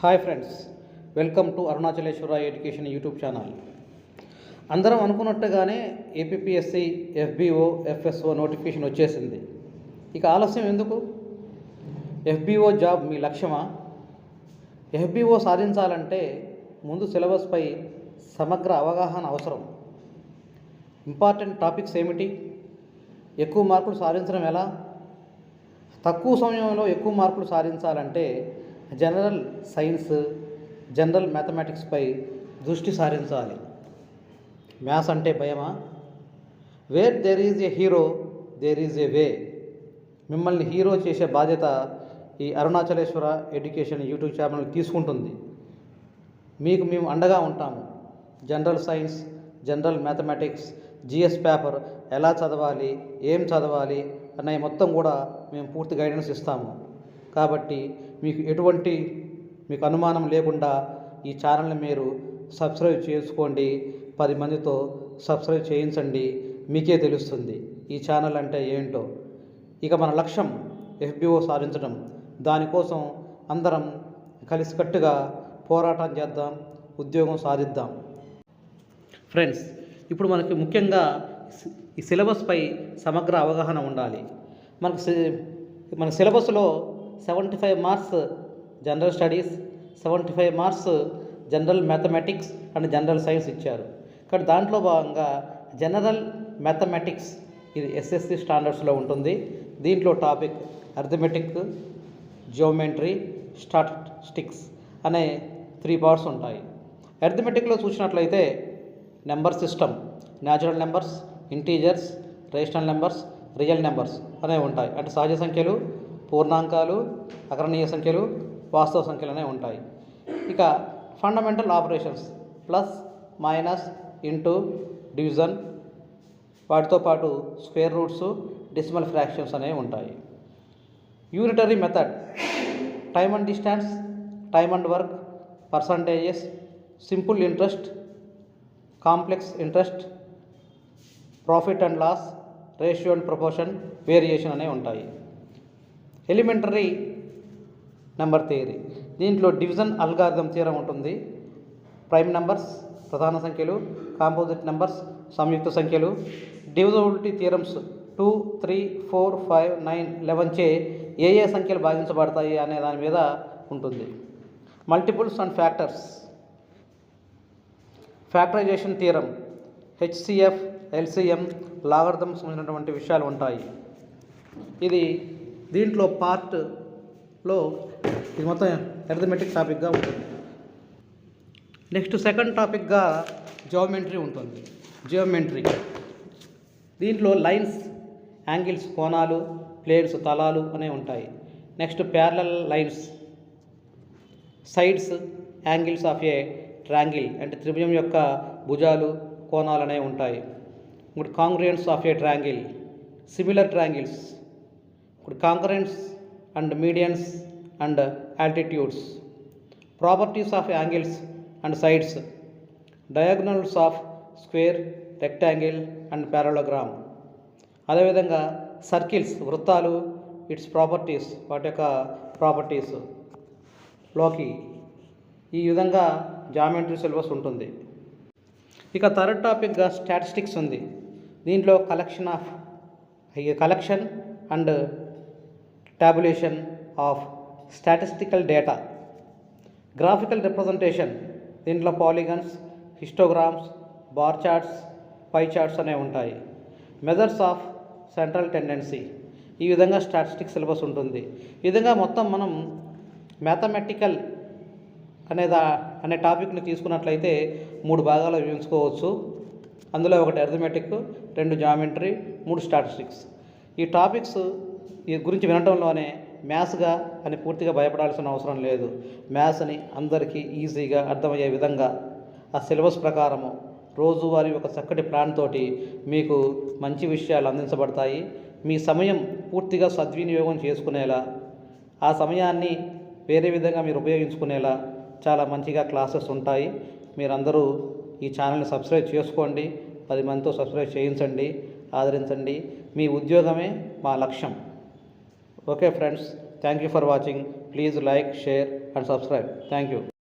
Hi friends, welcome to Arunachaleswara education YouTube channel. అందరం అనుకున్నట్టుగానే APSC, FBO, FSO notification వచ్చేసింది. ఇక ఆలస్యం ఎందుకు? ఎఫ్బిఓ జాబ్ మీ లక్ష్యమా? ఎఫ్బిఓ సాధించాలంటే ముందు సిలబస్పై సమగ్ర అవగాహన అవసరం. ఇంపార్టెంట్ టాపిక్స్ ఏమిటి? ఎక్కువ మార్కులు సాధించడం ఎలా? తక్కువ సమయంలో ఎక్కువ మార్కులు సాధించాలంటే జనరల్ సైన్స్, జనరల్ మ్యాథమెటిక్స్పై దృష్టి సారించాలి. మ్యాథ్స్ అంటే భయమా? Where there is a hero there is a way. మిమ్మల్ని హీరో చేసే బాధ్యత ఈ అరుణాచలేశ్వర ఎడ్యుకేషన్ యూట్యూబ్ ఛానల్ తీసుకుంటుంది. మీకు మేము అండగా ఉంటాము. General science, general mathematics, GS paper ఎలా చదవాలి, ఏం చదవాలి అనే మొత్తం కూడా మేము పూర్తి గైడెన్స్ ఇస్తాము. కాబట్టి మీకు అనుమానం లేకుండా ఈ ఛానల్ని మీరు సబ్స్క్రైబ్ చేసుకోండి. 10 మందితో సబ్స్క్రైబ్ చేయించండి. మీకే తెలుస్తుంది ఈ ఛానల్ అంటే ఏంటో. ఇక మన లక్ష్యం ఎఫ్బిఓ సాధించడం. దానికోసం అందరం కలిసికట్టుగా పోరాటం చేద్దాం, ఉద్యోగం సాధిద్దాం. ఫ్రెండ్స్, ఇప్పుడు మనకి ముఖ్యంగా ఈ సిలబస్పై సమగ్ర అవగాహన ఉండాలి. మన సిలబస్లో 75 marks general studies, 75 marks general mathematics and general science ఇచ్చారు. కానీ దాంట్లో భాగంగా జనరల్ మ్యాథమెటిక్స్ ఇది ఎస్ఎస్సి స్టాండర్డ్స్లో ఉంటుంది. దీంట్లో టాపిక్ అర్థమెటిక్, జియోమెట్రీ, స్టాటిస్టిక్స్ అనే 3 పార్ట్స్ ఉంటాయి. అర్థమెటిక్లో చూసినట్లయితే number system, natural numbers, integers, rational numbers, real numbers అనేవి ఉంటాయి. అంటే సహజ సంఖ్యలు, పూర్ణాంకాలు, అకరణీయ సంఖ్యలు, వాస్తవ సంఖ్యలు అనేవి ఉంటాయి. ఇక fundamental operations plus, minus, into, division, వాటితో పాటు స్క్వేర్ రూట్స్, డెసిమల్ ఫ్రాక్షన్స్ అనేవి ఉంటాయి. Unitary method, time and distance, time and work, percentages, simple interest, complex interest, profit and loss, ratio and proportion, variation అనేవి ఉంటాయి. ఎలిమెంటరీ నెంబర్ థియరీ, దీంట్లో division algorithm theorem ఉంటుంది. Prime numbers, ప్రధాన సంఖ్యలు, composite numbers, సంయుక్త సంఖ్యలు, divisibility theorems 2, 3, 4, 5, 9, 11 చే ఏ సంఖ్యలు భాగించబడతాయి అనే దాని మీద ఉంటుంది. Multiples and factors, factorisation theorem, HCF, LCM, logarithms సంబంధించినటువంటి విషయాలు ఉంటాయి. దీంట్లో పార్ట్లో ఇది మొత్తం అర్థమెటిక్ టాపిక్గా ఉంటుంది. నెక్స్ట్ సెకండ్ టాపిక్గా జియోమెట్రీ ఉంటుంది. జియోమెట్రీ దీంట్లో లైన్స్, యాంగిల్స్, కోణాలు, ప్లేన్స్, తలాలు అనేవి ఉంటాయి. Next parallel lines, sides, angles of a triangle అంటే త్రిభుజం యొక్క భుజాలు, కోణాలు అనేవి ఉంటాయి. ఇప్పుడు congruence of a triangle, similar triangles, ఇప్పుడు concurrence and medians and altitudes, properties of angles and sides, diagonals of square, rectangle and parallelogram. అదేవిధంగా సర్కిల్స్, వృత్తాలు, ఇట్స్ ప్రాపర్టీస్, వాటి యొక్క ప్రాపర్టీస్ లోకి ఈ విధంగా జామెట్రీ సిలబస్ ఉంటుంది. ఇక థర్డ్ టాపిక్గా స్టాటిస్టిక్స్ ఉంది. దీంట్లో collection and tabulation of statistical data, graphical representation, దీంట్లో polygons, histograms, bar charts, pie charts అనేవి ఉంటాయి. మెజర్స్ ఆఫ్ సెంట్రల్ టెండెన్సీ, ఈ విధంగా స్టాటిస్టిక్స్ సిలబస్ ఉంటుంది. ఈ విధంగా మొత్తం మనం మ్యాథమెటికల్ అనే టాపిక్ని తీసుకున్నట్లయితే 3 భాగాలు విభజించుకోవచ్చు. అందులో 1 అర్థమెటిక్, 2 జామెట్రీ, 3 స్టాటిస్టిక్స్. ఈ టాపిక్స్ గురించి వినటంలోనే మ్యాథ్స్గా అని పూర్తిగా భయపడాల్సిన అవసరం లేదు. మ్యాథ్స్ని అందరికీ ఈజీగా అర్థమయ్యే విధంగా ఆ సిలబస్ ప్రకారము రోజువారీ ఒక చక్కటి ప్లాన్ తోటి మీకు మంచి విషయాలు అందించబడతాయి. మీ సమయం పూర్తిగా సద్వినియోగం చేసుకునేలా, ఆ సమయాన్ని వేరే విధంగా మీరు ఉపయోగించుకునేలా చాలా మంచిగా క్లాసెస్ ఉంటాయి. మీరందరూ ఈ ఛానల్ని సబ్స్క్రైబ్ చేసుకోండి. 10 మందితో సబ్స్క్రైబ్ చేయించండి, ఆదరించండి. మీ ఉద్యోగమే మా లక్ష్యం. Okay friends, thank you for watching. Please like, share and subscribe. Thank you.